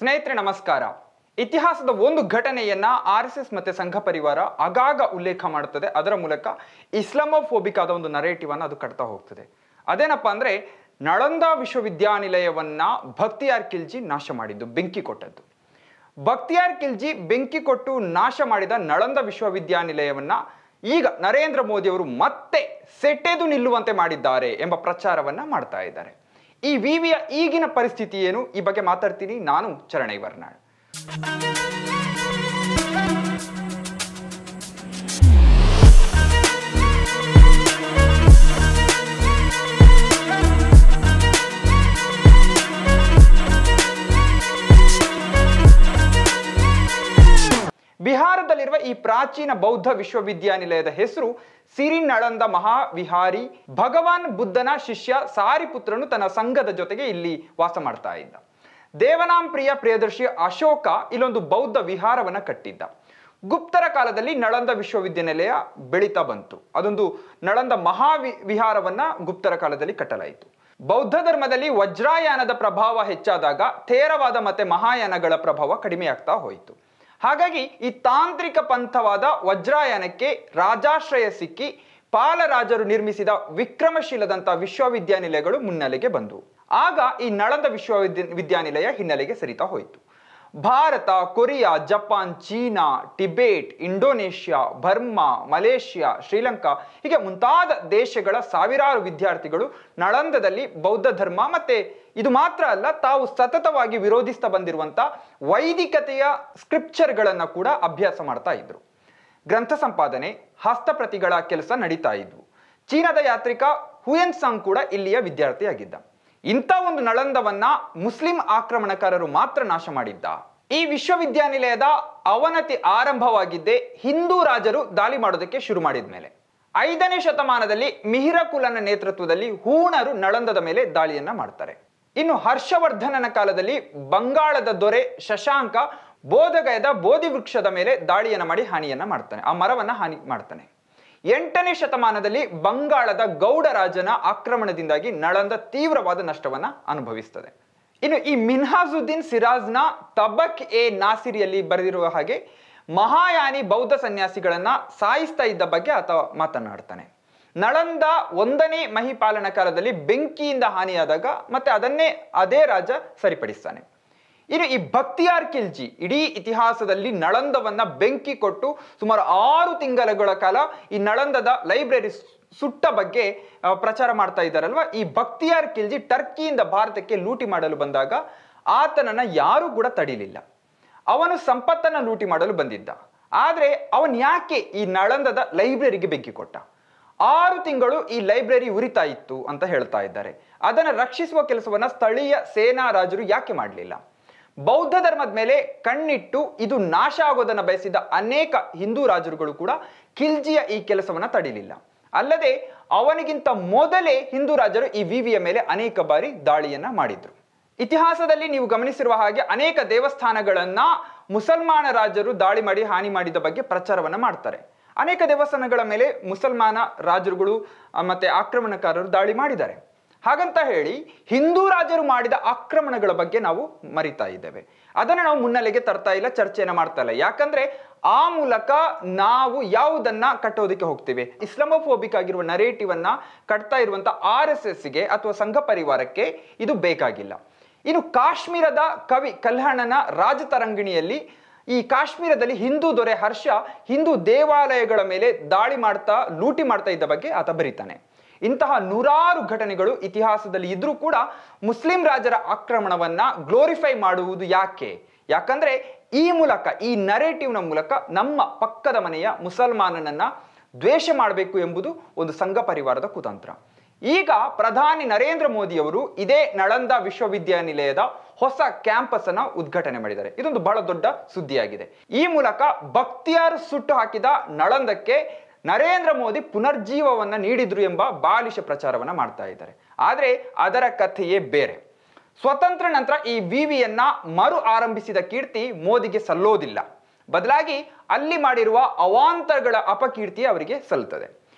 ಸ್ನೇಹಿತರೆ ನಮಸ್ಕಾರ. ಇತಿಹಾಸದ ಒಂದು ಘಟನೆಯನ್ನ ಆರ್ಎಸ್ಎಸ್ ಮತ್ತೆ ಸಂಘ ಪರಿವಾರ ಆಗಾಗ ಉಲ್ಲೇಖ ಮಾಡುತ್ತದೆ. ಅದರ ಮೂಲಕ ಇಸ್ಲಾಮೋಫೋಬಿಕ್ ಆದ ಒಂದು ನರೇಟಿವ್ ಅನ್ನು ಅದು ಕಟ್ತಾ ಹೋಗ್ತದೆ. ಅದೇನಪ್ಪ ಅಂದ್ರೆ ನಳಂದ ವಿಶ್ವವಿದ್ಯಾನಿಲಯವನ್ನ ಬಖ್ತಿಯಾರ್ ಖಿಲ್ಜಿ ನಾಶ ಮಾಡಿದ್ದು, ಬೆಂಕಿ ಕೊಟ್ಟದ್ದು. ಬಖ್ತಿಯಾರ್ ಖಿಲ್ಜಿ ಬೆಂಕಿ ಕೊಟ್ಟು ನಾಶ ಮಾಡಿದ ನಳಂದ ವಿಶ್ವವಿದ್ಯಾನಿಲಯವನ್ನ ಈಗ ನರೇಂದ್ರ ಮೋದಿ ಅವರು ಮತ್ತೆ ಸೆಟೆದು ನಿಲ್ಲುವಂತೆ ಮಾಡಿದ್ದಾರೆ ಎಂಬ ಪ್ರಚಾರವನ್ನ ಮಾಡ್ತಾ ಇದ್ದಾರೆ. ಈ ವಿವಿಯ ಈಗಿನ ಪರಿಸ್ಥಿತಿ ಏನು, ಈ ಬಗ್ಗೆ ಮಾತಾಡ್ತೀನಿ. ನಾನು ಚರಣೈ ವರ್ನಾಳ್. ಬಿಹಾರದಲ್ಲಿರುವ ಈ ಪ್ರಾಚೀನ ಬೌದ್ಧ ವಿಶ್ವವಿದ್ಯಾನಿಲಯದ ಹೆಸರು ಸಿರಿ ನಳಂದ ಮಹಾವಿಹಾರಿ. ಭಗವಾನ್ ಬುದ್ಧನ ಶಿಷ್ಯ ಸಾರಿಪುತ್ರನು ತನ್ನ ಸಂಘದ ಜೊತೆಗೆ ಇಲ್ಲಿ ವಾಸ ಮಾಡ್ತಾ ಇದ್ದ. ದೇವನಾಂಪ್ರಿಯ ಪ್ರಿಯದರ್ಶಿ ಅಶೋಕ ಇಲ್ಲೊಂದು ಬೌದ್ಧ ವಿಹಾರವನ್ನ ಕಟ್ಟಿದ್ದ. ಗುಪ್ತರ ಕಾಲದಲ್ಲಿ ನಳಂದ ವಿಶ್ವವಿದ್ಯಾನಿಲಯ ಬೆಳೀತಾ ಬಂತು. ಅದೊಂದು ನಳಂದ ಮಹಾವಿಹಾರವನ್ನ ಗುಪ್ತರ ಕಾಲದಲ್ಲಿ ಕಟ್ಟಲಾಯಿತು. ಬೌದ್ಧ ಧರ್ಮದಲ್ಲಿ ವಜ್ರಾಯಾನದ ಪ್ರಭಾವ ಹೆಚ್ಚಾದಾಗ ಥೇರವಾದ ಮತ್ತೆ ಮಹಾಯಾನಗಳ ಪ್ರಭಾವ ಕಡಿಮೆಯಾಗ್ತಾ ಹೋಯಿತು. ಹಾಗಾಗಿ ಈ ತಾಂತ್ರಿಕ ಪಂಥವಾದ ವಜ್ರಾಯಾನಕ್ಕೆ ರಾಜಾಶ್ರಯ ಸಿಕ್ಕಿ ಪಾಲರಾಜರು ನಿರ್ಮಿಸಿದ ವಿಕ್ರಮಶೀಲದಂತ ವಿಶ್ವವಿದ್ಯಾನಿಲಯಗಳು ಮುನ್ನೆಲೆಗೆ ಬಂದವು. ಆಗ ಈ ನಳಂದ ವಿಶ್ವವಿದ್ಯಾನಿಲಯ ಹಿನ್ನೆಲೆಗೆ ಸರಿತಾ ಹೋಯಿತು. Bharat, Korea, Japan, China, Tibet, Indonesia, Burma, Malaysia, Sri Lanka ಹೀಗೆ ಮುಂತಾದ ದೇಶಗಳ ಸಾವಿರಾರು ವಿದ್ಯಾರ್ಥಿಗಳು ನಳಂದದಲ್ಲಿ ಬೌದ್ಧ ಧರ್ಮ ಮತ್ತೆ ಇದು ಮಾತ್ರ ಅಲ್ಲ, ತಾವು ಸತತವಾಗಿ ವಿರೋಧಿಸ್ತಾ ಬಂದಿರುವಂತ ವೈದಿಕತೆಯ ಸ್ಕ್ರಿಪ್ಚರ್ಗಳನ್ನ ಕೂಡ ಅಭ್ಯಾಸ ಮಾಡ್ತಾ ಇದ್ರು. ಗ್ರಂಥ ಸಂಪಾದನೆ, ಹಸ್ತಪ್ರತಿಗಳ ಕೆಲಸ ನಡೀತಾ ಇದ್ವು. ಚೀನಾದ ಯಾತ್ರಿಕ ಹುಯೆನ್ ಸಾಂಗ್ ಕೂಡ ಇಲ್ಲಿಯ ವಿದ್ಯಾರ್ಥಿಯಾಗಿದ್ದ. ಇಂಥ ಒಂದು ನಳಂದವನ್ನ ಮುಸ್ಲಿಂ ಆಕ್ರಮಣಕಾರರು ಮಾತ್ರ ನಾಶ ಮಾಡಿದ್ದ. ಈ ವಿಶ್ವವಿದ್ಯಾನಿಲಯದ ಅವನತಿ ಆರಂಭವಾಗಿದ್ದೇ ಹಿಂದೂ ರಾಜರು ದಾಳಿ ಮಾಡೋದಕ್ಕೆ ಶುರು ಮಾಡಿದ ಮೇಲೆ. 5ನೇ ಶತಮಾನದಲ್ಲಿ ಮಿಹಿರಕುಲನ ನೇತೃತ್ವದಲ್ಲಿ ಹೂಣರು ನಳಂದದ ಮೇಲೆ ದಾಳಿಯನ್ನ ಮಾಡ್ತಾರೆ. ಇನ್ನು ಹರ್ಷವರ್ಧನನ ಕಾಲದಲ್ಲಿ ಬಂಗಾಳದ ದೊರೆ ಶಶಾಂಕ ಬೋಧಗಯದ ಬೋಧಿ ವೃಕ್ಷದ ಮೇಲೆ ದಾಳಿಯನ್ನ ಮಾಡಿ ಹಾನಿಯನ್ನ ಮಾಡ್ತಾನೆ, ಆ ಮರವನ್ನ ಹಾನಿ ಮಾಡ್ತಾನೆ. 8ನೇ ಶತಮಾನದಲ್ಲಿ ಬಂಗಾಳದ ಗೌಡ ರಾಜನ ಆಕ್ರಮಣದಿಂದಾಗಿ ನಳಂದ ತೀವ್ರವಾದ ನಷ್ಟವನ್ನ ಅನುಭವಿಸ್ತದೆ. ಇನ್ನು ಈ ಮಿನ್ಹಾಜುದ್ದೀನ್ ಸಿರಾಜ್ನ ತಬಕ್ ಎ ನಾಸಿರಿಯಲ್ಲಿ ಬರೆದಿರುವ ಹಾಗೆ ಮಹಾಯಾನಿ ಬೌದ್ಧ ಸನ್ಯಾಸಿಗಳನ್ನ ಸಾಯಿಸ್ತಾ ಇದ್ದ ಬಗ್ಗೆ ಆತ ಮಾತನಾಡ್ತಾನೆ. ನಳಂದ 1ನೇ ಮಹಿಪಾಲನ ಕಾಲದಲ್ಲಿ ಬೆಂಕಿಯಿಂದ ಹಾನಿಯಾದಾಗ ಮತ್ತೆ ಅದನ್ನೇ ಅದೇ ರಾಜ ಸರಿಪಡಿಸ್ತಾನೆ. ಇನ್ನು ಈ ಬಖ್ತಿಯಾರ್ ಖಿಲ್ಜಿ ಇಡೀ ಇತಿಹಾಸದಲ್ಲಿ ನಳಂದವನ್ನ ಬೆಂಕಿ ಕೊಟ್ಟು ಸುಮಾರು 6 ತಿಂಗಳ ಕಾಲ ಈ ನಳಂದದ ಲೈಬ್ರರಿ ಸುಟ್ಟ ಬಗ್ಗೆ ಪ್ರಚಾರ ಮಾಡ್ತಾ ಇದ್ದಾರಲ್ವಾ. ಈ ಬಖ್ತಿಯಾರ್ ಖಿಲ್ಜಿ ಟರ್ಕಿಯಿಂದ ಭಾರತಕ್ಕೆ ಲೂಟಿ ಮಾಡಲು ಬಂದಾಗ ಆತನನ್ನ ಯಾರು ಕೂಡ ತಡಿಲಿಲ್ಲ. ಅವನು ಸಂಪತ್ತನ್ನ ಲೂಟಿ ಮಾಡಲು ಬಂದಿದ್ದ. ಆದ್ರೆ ಅವನ್ ಯಾಕೆ ಈ ನಳಂದದ ಲೈಬ್ರರಿಗೆ ಬೆಂಕಿ ಕೊಟ್ಟ? 6 ತಿಂಗಳು ಈ ಲೈಬ್ರರಿ ಉರಿತಾ ಇತ್ತು ಅಂತ ಹೇಳ್ತಾ ಇದ್ದಾರೆ. ಅದನ್ನ ರಕ್ಷಿಸುವ ಕೆಲಸವನ್ನ ಸ್ಥಳೀಯ ಸೇನಾ ರಾಜರು ಯಾಕೆ ಮಾಡಲಿಲ್ಲ? ಬೌದ್ಧ ಧರ್ಮದ ಮೇಲೆ ಕಣ್ಣಿಟ್ಟು ಇದು ನಾಶ ಆಗೋದನ್ನ ಬಯಸಿದ ಅನೇಕ ಹಿಂದೂ ರಾಜರುಗಳು ಕೂಡ ಖಿಲ್ಜಿಯ ಈ ಕೆಲಸವನ್ನ ತಡಿಲಿಲ್ಲ. ಅಲ್ಲದೆ ಅವನಿಗಿಂತ ಮೊದಲೇ ಹಿಂದೂ ರಾಜರು ಈ ವಿವಿಯ ಮೇಲೆ ಅನೇಕ ಬಾರಿ ದಾಳಿಯನ್ನ ಮಾಡಿದ್ರು. ಇತಿಹಾಸದಲ್ಲಿ ನೀವು ಗಮನಿಸಿರುವ ಹಾಗೆ ಅನೇಕ ದೇವಸ್ಥಾನಗಳನ್ನ ಮುಸಲ್ಮಾನ ರಾಜರು ದಾಳಿ ಮಾಡಿ ಹಾನಿ ಮಾಡಿದ ಬಗ್ಗೆ ಪ್ರಚಾರವನ್ನ ಮಾಡ್ತಾರೆ. ಅನೇಕ ದೇವಸ್ಥಾನಗಳ ಮೇಲೆ ಮುಸಲ್ಮಾನ ರಾಜರುಗಳು ಮತ್ತೆ ಆಕ್ರಮಣಕಾರರು ದಾಳಿ ಮಾಡಿದ್ದಾರೆ. ಹಾಗಂತ ಹೇಳಿ ಹಿಂದೂ ರಾಜರು ಮಾಡಿದ ಆಕ್ರಮಣಗಳ ಬಗ್ಗೆ ನಾವು ಮರಿತಾ ಇದ್ದೇವೆ. ಅದನ್ನ ನಾವು ಮುನ್ನೆಲೆಗೆ ತರ್ತಾ ಇಲ್ಲ, ಚರ್ಚೆಯನ್ನ ಮಾಡ್ತಾ ಇಲ್ಲ. ಯಾಕಂದ್ರೆ ಆ ಮೂಲಕ ನಾವು ಯಾವುದನ್ನ ಕಟ್ಟೋದಕ್ಕೆ ಹೋಗ್ತೀವಿ? ಇಸ್ಲಾಮೋಫೋಬಿಕ್ ಆಗಿರುವ ನರೇಟಿವ್ ಅನ್ನ ಕಟ್ತಾ ಇರುವಂತ RSSಗೆ ಅಥವಾ ಸಂಘ ಪರಿವಾರಕ್ಕೆ ಇದು ಬೇಕಾಗಿಲ್ಲ. ಇನ್ನು ಕಾಶ್ಮೀರದ ಕವಿ ಕಲ್ಹಣನ ರಾಜತರಂಗಿಣಿಯಲ್ಲಿ ಈ ಕಾಶ್ಮೀರದಲ್ಲಿ ಹಿಂದೂ ದೊರೆ ಹರ್ಷ ಹಿಂದೂ ದೇವಾಲಯಗಳ ಮೇಲೆ ದಾಳಿ ಮಾಡ್ತಾ ಲೂಟಿ ಮಾಡ್ತಾ ಇದ್ದ ಬಗ್ಗೆ ಆತ ಬರೀತಾನೆ. ಇಂತಹ ನೂರಾರು ಘಟನೆಗಳು ಇತಿಹಾಸದಲ್ಲಿ ಇದ್ರೂ ಕೂಡ ಮುಸ್ಲಿಂ ರಾಜರ ಆಕ್ರಮಣವನ್ನ ಗ್ಲೋರಿಫೈ ಮಾಡುವುದು ಯಾಕೆ? ಯಾಕಂದ್ರೆ ಈ ಮೂಲಕ, ಈ ನರೇಟಿವ್ನ ಮೂಲಕ ನಮ್ಮ ಪಕ್ಕದ ಮನೆಯ ಮುಸಲ್ಮಾನನನ್ನ ದ್ವೇಷ ಮಾಡಬೇಕು ಎಂಬುದು ಒಂದು ಸಂಘ ಪರಿವಾರದ ಕುತಂತ್ರ. ಈಗ ಪ್ರಧಾನಿ ನರೇಂದ್ರ ಮೋದಿ ಅವರು ಇದೇ ನಳಂದ ವಿಶ್ವವಿದ್ಯಾನಿಲಯದ ಹೊಸ ಕ್ಯಾಂಪಸ್ ಅನ್ನ ಉದ್ಘಾಟನೆ ಮಾಡಿದ್ದಾರೆ. ಇದೊಂದು ಬಹಳ ದೊಡ್ಡ ಸುದ್ದಿಯಾಗಿದೆ. ಈ ಮೂಲಕ ಬಖ್ತಿಯಾರ್ ಸುಟ್ಟು ಹಾಕಿದ ನಳಂದಕ್ಕೆ ನರೇಂದ್ರ ಮೋದಿ ಪುನರ್ಜೀವವನ್ನ ನೀಡಿದ್ರು ಎಂಬ ಬಾಲಿಶ ಪ್ರಚಾರವನ್ನ ಮಾಡ್ತಾ ಇದ್ದಾರೆ. ಆದ್ರೆ ಅದರ ಕಥೆಯೇ ಬೇರೆ. ಸ್ವತಂತ್ರ ನಂತರ ಈ ವಿವಿಯನ್ನ ಮರು ಆರಂಭಿಸಿದ ಕೀರ್ತಿ ಮೋದಿಗೆ ಸಲ್ಲೋದಿಲ್ಲ. ಬದಲಾಗಿ ಅಲ್ಲಿ ಮಾಡಿರುವ ಅವಾಂತರಗಳ ಅಪಕೀರ್ತಿ ಅವರಿಗೆ ಸಲ್ಲುತ್ತದೆ.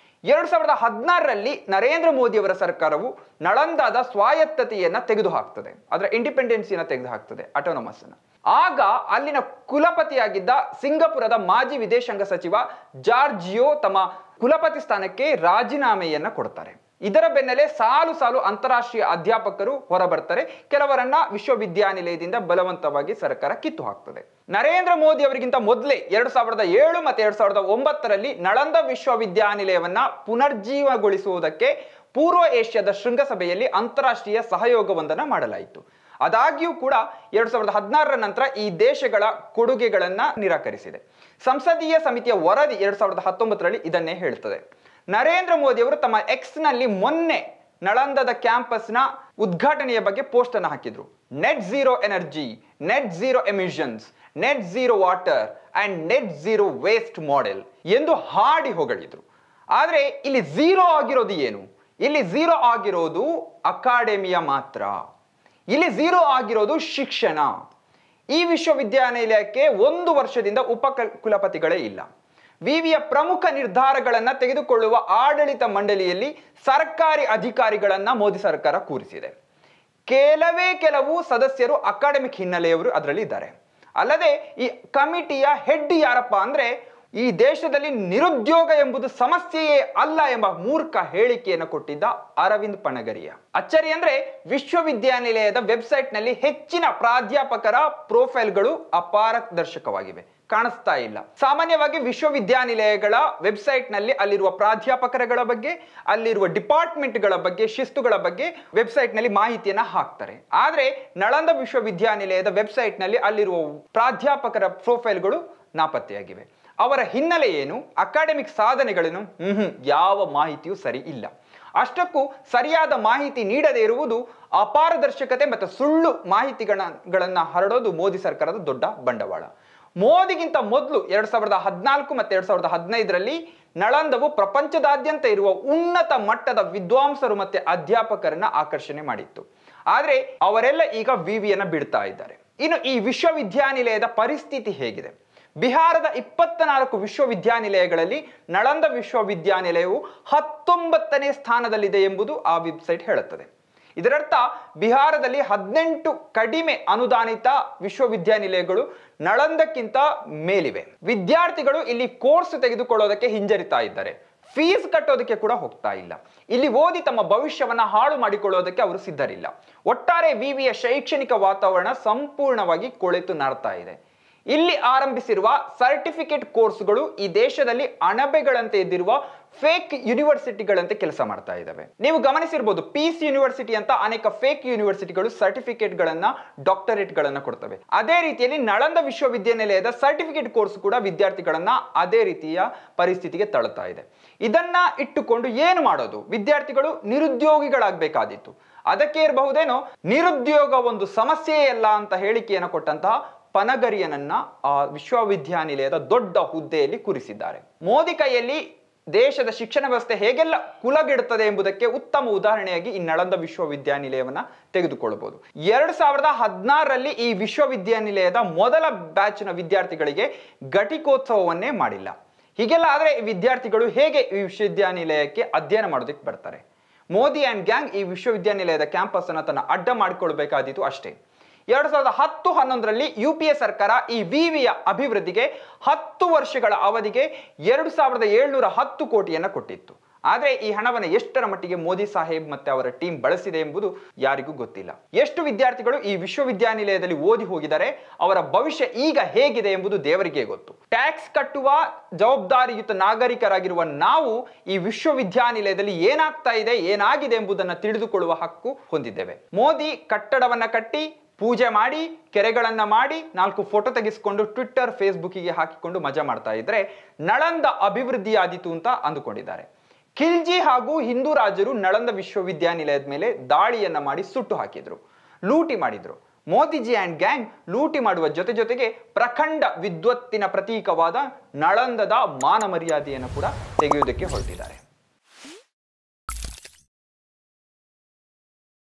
2016ರಲ್ಲಿ ನರೇಂದ್ರ ಮೋದಿ ಅವರ ಸರ್ಕಾರವು ನಳಂದಾದ ಸ್ವಾಯತ್ತತೆಯನ್ನ ತೆಗೆದುಹಾಕ್ತದೆ, ಅದರ ಇಂಡಿಪೆಂಡೆನ್ಸಿಯನ್ನ ತೆಗೆದುಹಾಕ್ತದೆ, ಅಟೋನಮಸ್ ಅನ್ನ. ಆಗ ಅಲ್ಲಿನ ಕುಲಪತಿಯಾಗಿದ್ದ ಸಿಂಗಪುರದ ಮಾಜಿ ವಿದೇಶಾಂಗ ಸಚಿವ ಜಾರ್ಜಿಯೋ ತಮ್ಮ ಕುಲಪತಿ ಸ್ಥಾನಕ್ಕೆ ರಾಜೀನಾಮೆಯನ್ನ ಕೊಡ್ತಾರೆ. ಇದರ ಬೆನ್ನಲ್ಲೇ ಸಾಲು ಸಾಲು ಅಂತಾರಾಷ್ಟ್ರೀಯ ಅಧ್ಯಾಪಕರು ಹೊರಬರ್ತಾರೆ. ಕೆಲವರನ್ನ ವಿಶ್ವವಿದ್ಯಾನಿಲಯದಿಂದ ಬಲವಂತವಾಗಿ ಸರ್ಕಾರ ಕಿತ್ತು ಹಾಕ್ತದೆ. ನರೇಂದ್ರ ಮೋದಿ ಅವರಿಗಿಂತ ಮೊದಲೇ 2007 ಮತ್ತು 2009ರಲ್ಲಿ ನಳಂದ ವಿಶ್ವವಿದ್ಯಾನಿಲಯವನ್ನ ಪುನರ್ಜೀವಗೊಳಿಸುವುದಕ್ಕೆ ಪೂರ್ವ ಏಷ್ಯಾದ ಶೃಂಗಸಭೆಯಲ್ಲಿ ಅಂತಾರಾಷ್ಟ್ರೀಯ ಸಹಯೋಗವೊಂದನ್ನು ಮಾಡಲಾಯಿತು. ಆದಾಗ್ಯೂ ಕೂಡ 2016ರ ನಂತರ ಈ ದೇಶಗಳ ಕೊಡುಗೆಗಳನ್ನ ನಿರಾಕರಿಸಿದೆ. ಸಂಸದೀಯ ಸಮಿತಿಯ ವರದಿ 2019ರಲ್ಲಿ ಇದನ್ನೇ ಹೇಳ್ತದೆ. ನರೇಂದ್ರ ಮೋದಿ ಅವರು ತಮ್ಮ ಎಕ್ಸ್ ನಲ್ಲಿ ಮೊನ್ನೆ ನಳಂದದ ಕ್ಯಾಂಪಸ್ನ ಉದ್ಘಾಟನೆಯ ಬಗ್ಗೆ ಪೋಸ್ಟ್ ಅನ್ನು ಹಾಕಿದ್ರು. Net zero energy, net zero emissions, net zero water and net zero waste model ಎಂದು ಹಾಡಿ ಹೊಗಳಿದ್ರು. ಆದ್ರೆ ಇಲ್ಲಿ ಝೀರೋ ಆಗಿರೋದು ಏನು? ಇಲ್ಲಿ ಝೀರೋ ಆಗಿರೋದು ಅಕಾಡೆಮಿಯ ಮಾತ್ರ. ಇಲ್ಲಿ ಝೀರೋ ಆಗಿರೋದು ಶಿಕ್ಷಣ. ಈ ವಿಶ್ವವಿದ್ಯಾನಿಲಯಕ್ಕೆ 1 ವರ್ಷದಿಂದ ಕುಲಪತಿಗಳೇ ಇಲ್ಲ. ವಿವಿಯ ಪ್ರಮುಖ ನಿರ್ಧಾರಗಳನ್ನ ತೆಗೆದುಕೊಳ್ಳುವ ಆಡಳಿತ ಮಂಡಳಿಯಲ್ಲಿ ಸರ್ಕಾರಿ ಅಧಿಕಾರಿಗಳನ್ನ ಮೋದಿ ಸರ್ಕಾರ ಕೂರಿಸಿದೆ. ಕೆಲವು ಸದಸ್ಯರು ಅಕಾಡೆಮಿಕ್ ಹಿನ್ನೆಲೆಯವರು ಅದರಲ್ಲಿ ಇದ್ದಾರೆ. ಅಲ್ಲದೆ ಈ ಕಮಿಟಿಯ ಹೆಡ್ ಯಾರಪ್ಪ ಅಂದ್ರೆ ಈ ದೇಶದಲ್ಲಿ ನಿರುದ್ಯೋಗ ಎಂಬುದು ಸಮಸ್ಯೆಯೇ ಅಲ್ಲ ಎಂಬ ಮೂರ್ಖ ಹೇಳಿಕೆಯನ್ನು ಕೊಟ್ಟಿದ್ದ ಅರವಿಂದ್ ಪಣಗರಿಯ. ಅಚ್ಚರಿ ಅಂದ್ರೆ ವಿಶ್ವವಿದ್ಯಾನಿಲಯದ ವೆಬ್ಸೈಟ್ ನಲ್ಲಿ ಹೆಚ್ಚಿನ ಪ್ರಾಧ್ಯಾಪಕರ ಪ್ರೊಫೈಲ್ಗಳು ಅಪಾರದರ್ಶಕವಾಗಿವೆ, ಕಾಣಿಸ್ತಾ ಇಲ್ಲ. ಸಾಮಾನ್ಯವಾಗಿ ವಿಶ್ವವಿದ್ಯಾನಿಲಯಗಳ ವೆಬ್ಸೈಟ್ ನಲ್ಲಿ ಅಲ್ಲಿರುವ ಪ್ರಾಧ್ಯಾಪಕರುಗಳ ಬಗ್ಗೆ, ಅಲ್ಲಿರುವ ಡಿಪಾರ್ಟ್ಮೆಂಟ್ಗಳ ಬಗ್ಗೆ, ಶಿಸ್ತುಗಳ ಬಗ್ಗೆ ವೆಬ್ಸೈಟ್ ನಲ್ಲಿ ಮಾಹಿತಿಯನ್ನ ಹಾಕ್ತಾರೆ. ಆದ್ರೆ ನಳಂದ ವಿಶ್ವವಿದ್ಯಾನಿಲಯದ ವೆಬ್ಸೈಟ್ ನಲ್ಲಿ ಅಲ್ಲಿರುವ ಪ್ರಾಧ್ಯಾಪಕರ ಪ್ರೊಫೈಲ್ಗಳು ನಾಪತ್ತೆಯಾಗಿವೆ. ಅವರ ಹಿನ್ನೆಲೆ ಏನು, ಅಕಾಡೆಮಿಕ್ ಸಾಧನೆಗಳೇನು, ಯಾವ ಮಾಹಿತಿಯೂ ಸರಿ ಇಲ್ಲ. ಅಷ್ಟಕ್ಕೂ ಸರಿಯಾದ ಮಾಹಿತಿ ನೀಡದೇ ಇರುವುದು, ಅಪಾರದರ್ಶಕತೆ ಮತ್ತು ಸುಳ್ಳು ಮಾಹಿತಿಗಳನ್ನ ಹರಡೋದು ಮೋದಿ ಸರ್ಕಾರದ ದೊಡ್ಡ ಬಂಡವಾಳ. ಮೋದಿಗಿಂತ ಮೊದಲು 2014 ಮತ್ತು 2015ರಲ್ಲಿ ನಳಂದವು ಪ್ರಪಂಚದಾದ್ಯಂತ ಇರುವ ಉನ್ನತ ಮಟ್ಟದ ವಿದ್ವಾಂಸರು ಮತ್ತೆ ಅಧ್ಯಾಪಕರನ್ನ ಆಕರ್ಷಣೆ ಮಾಡಿತ್ತು. ಆದ್ರೆ ಅವರೆಲ್ಲ ಈಗ ವಿವಿಯನ್ನ ಬಿಡ್ತಾ ಇದ್ದಾರೆ. ಇನ್ನು ಈ ವಿಶ್ವವಿದ್ಯಾನಿಲಯದ ಪರಿಸ್ಥಿತಿ ಹೇಗಿದೆ? ಬಿಹಾರದ 24 ವಿಶ್ವವಿದ್ಯಾನಿಲಯಗಳಲ್ಲಿ ನಳಂದ ವಿಶ್ವವಿದ್ಯಾನಿಲಯವು 19ನೇ ಸ್ಥಾನದಲ್ಲಿದೆ ಎಂಬುದು ಆ ವೆಬ್ಸೈಟ್ ಹೇಳುತ್ತದೆ. ಇದರರ್ಥ ಬಿಹಾರದಲ್ಲಿ 18 ಕಡಿಮೆ ಅನುದಾನಿತ ವಿಶ್ವವಿದ್ಯಾನಿಲಯಗಳು ನಳಂದಕ್ಕಿಂತ ಮೇಲಿವೆ. ವಿದ್ಯಾರ್ಥಿಗಳು ಇಲ್ಲಿ ಕೋರ್ಸ್ ತೆಗೆದುಕೊಳ್ಳೋದಕ್ಕೆ ಹಿಂಜರಿತಾ ಇದ್ದಾರೆ. ಫೀಸ್ ಕಟ್ಟೋದಕ್ಕೆ ಕೂಡ ಹೋಗ್ತಾ ಇಲ್ಲ. ಇಲ್ಲಿ ಓದಿ ತಮ್ಮ ಭವಿಷ್ಯವನ್ನ ಹಾಳು ಮಾಡಿಕೊಳ್ಳೋದಕ್ಕೆ ಅವರು ಸಿದ್ಧರಿಲ್ಲ. ಒಟ್ಟಾರೆ ವಿವಿಯ ಶೈಕ್ಷಣಿಕ ವಾತಾವರಣ ಸಂಪೂರ್ಣವಾಗಿ ಕೊಳೆತು ನಾರ್ತಾ ಇದೆ. ಇಲ್ಲಿ ಆರಂಭಿಸಿರುವ ಸರ್ಟಿಫಿಕೇಟ್ ಕೋರ್ಸ್ಗಳು ಈ ದೇಶದಲ್ಲಿ ಅಣಬೆಗಳಂತೆ ಇದ್ದಿರುವ ಫೇಕ್ ಯೂನಿವರ್ಸಿಟಿಗಳಂತೆ ಕೆಲಸ ಮಾಡ್ತಾ ಇದ್ದಾವೆ. ನೀವು ಗಮನಿಸಿರ್ಬೋದು, ಪೀಸ್ ಯೂನಿವರ್ಸಿಟಿ ಅಂತ ಅನೇಕ ಫೇಕ್ ಯೂನಿವರ್ಸಿಟಿಗಳು ಸರ್ಟಿಫಿಕೇಟ್ ಗಳನ್ನ, ಡಾಕ್ಟರೇಟ್ ಗಳನ್ನ ಕೊಡ್ತವೆ. ಅದೇ ರೀತಿಯಲ್ಲಿ ನಳಂದ ವಿಶ್ವವಿದ್ಯಾನಿಲಯದ ಸರ್ಟಿಫಿಕೇಟ್ ಕೋರ್ಸ್ ಕೂಡ ವಿದ್ಯಾರ್ಥಿಗಳನ್ನ ಅದೇ ರೀತಿಯ ಪರಿಸ್ಥಿತಿಗೆ ತಳ್ಳುತ್ತಾ ಇದೆ. ಇದನ್ನ ಇಟ್ಟುಕೊಂಡು ಏನು ಮಾಡೋದು? ವಿದ್ಯಾರ್ಥಿಗಳು ನಿರುದ್ಯೋಗಿಗಳಾಗಬೇಕಾದಿತ್ತು. ಅದಕ್ಕೆ ಇರಬಹುದೇನೋ ನಿರುದ್ಯೋಗ ಒಂದು ಸಮಸ್ಯೆಯೇ ಅಲ್ಲ ಅಂತ ಹೇಳಿಕೆಯನ್ನು ಕೊಟ್ಟಂತಹ ಪನಗರಿಯನನ್ನ ಆ ವಿಶ್ವವಿದ್ಯಾನಿಲಯದ ದೊಡ್ಡ ಹುದ್ದೆಯಲ್ಲಿ ಕೂರಿಸಿದ್ದಾರೆ. ಮೋದಿ ಕೈಯಲ್ಲಿ ದೇಶದ ಶಿಕ್ಷಣ ವ್ಯವಸ್ಥೆ ಹೇಗೆಲ್ಲ ಕುಲಗೆಡುತ್ತದೆ ಎಂಬುದಕ್ಕೆ ಉತ್ತಮ ಉದಾಹರಣೆಯಾಗಿ ಈ ನಳಂದ ವಿಶ್ವವಿದ್ಯಾನಿಲಯವನ್ನ ತೆಗೆದುಕೊಳ್ಳಬಹುದು. 2016ರಲ್ಲಿ ಈ ವಿಶ್ವವಿದ್ಯಾನಿಲಯದ ಮೊದಲ ಬ್ಯಾಚ್ನ ವಿದ್ಯಾರ್ಥಿಗಳಿಗೆ ಘಟಿಕೋತ್ಸವವನ್ನೇ ಮಾಡಿಲ್ಲ. ಹೀಗೆಲ್ಲ ಆದ್ರೆ ವಿದ್ಯಾರ್ಥಿಗಳು ಹೇಗೆ ಈ ವಿಶ್ವವಿದ್ಯಾನಿಲಯಕ್ಕೆ ಅಧ್ಯಯನ ಮಾಡೋದಕ್ಕೆ ಬರ್ತಾರೆ? ಮೋದಿ ಅಂಡ್ ಗ್ಯಾಂಗ್ ಈ ವಿಶ್ವವಿದ್ಯಾನಿಲಯದ ಕ್ಯಾಂಪಸ್ ಅನ್ನು ತನ್ನ ಅಡ್ಡ ಮಾಡಿಕೊಳ್ಬೇಕಾದೀತು ಅಷ್ಟೇ. 2010-11ರಲ್ಲಿ UPA ಸರ್ಕಾರ ಈ ವಿವಿಯ ಅಭಿವೃದ್ಧಿಗೆ 10 ವರ್ಷಗಳ ಅವಧಿಗೆ 2710 ಕೋಟಿಯನ್ನು ಕೊಟ್ಟಿತ್ತು. ಆದರೆ ಈ ಹಣವನ್ನು ಎಷ್ಟರ ಮಟ್ಟಿಗೆ ಮೋದಿ ಸಾಹೇಬ್ ಮತ್ತೆ ಅವರ ಟೀಮ್ ಬಳಸಿದೆ ಎಂಬುದು ಯಾರಿಗೂ ಗೊತ್ತಿಲ್ಲ. ಎಷ್ಟು ವಿದ್ಯಾರ್ಥಿಗಳು ಈ ವಿಶ್ವವಿದ್ಯಾನಿಲಯದಲ್ಲಿ ಓದಿ ಹೋಗಿದ್ದಾರೆ, ಅವರ ಭವಿಷ್ಯ ಈಗ ಹೇಗಿದೆ ಎಂಬುದು ದೇವರಿಗೆ ಗೊತ್ತು. ಟ್ಯಾಕ್ಸ್ ಕಟ್ಟುವ ಜವಾಬ್ದಾರಿಯುತ ನಾಗರಿಕರಾಗಿರುವ ನಾವು ಈ ವಿಶ್ವವಿದ್ಯಾನಿಲಯದಲ್ಲಿ ಏನಾಗ್ತಾ ಇದೆ, ಏನಾಗಿದೆ ಎಂಬುದನ್ನು ತಿಳಿದುಕೊಳ್ಳುವ ಹಕ್ಕು ಹೊಂದಿದ್ದೇವೆ. ಮೋದಿ ಕಟ್ಟಡವನ್ನ ಕಟ್ಟಿ, ಪೂಜೆ ಮಾಡಿ, ಕೆರೆಗಳನ್ನ ಮಾಡಿ, 4 ಫೋಟೋ ತೆಗೆಸಿಕೊಂಡು ಟ್ವಿಟ್ಟರ್, ಫೇಸ್ಬುಕ್ಕಿಗೆ ಹಾಕಿಕೊಂಡು ಮಜಾ ಮಾಡ್ತಾ ಇದ್ರೆ ನಳಂದ ಅಭಿವೃದ್ಧಿಯಾದೀತು ಅಂತ ಅಂದುಕೊಂಡಿದ್ದಾರೆ. ಖಿಲ್ಜಿ ಹಾಗೂ ಹಿಂದೂ ರಾಜರು ನಳಂದ ವಿಶ್ವವಿದ್ಯಾನಿಲಯದ ಮೇಲೆ ದಾಳಿಯನ್ನ ಮಾಡಿ ಸುಟ್ಟು ಹಾಕಿದ್ರು, ಲೂಟಿ ಮಾಡಿದ್ರು. ಮೋದಿಜಿ ಅಂಡ್ ಗ್ಯಾಂಗ್ ಲೂಟಿ ಮಾಡುವ ಜೊತೆಗೆ ಪ್ರಖಂಡ ವಿದ್ವತ್ತಿನ ಪ್ರತೀಕವಾದ ನಳಂದದ ಮಾನ ಮರ್ಯಾದೆಯನ್ನು ಕೂಡ ತೆಗೆಯುವುದಕ್ಕೆ ಹೊರಟಿದ್ದಾರೆ.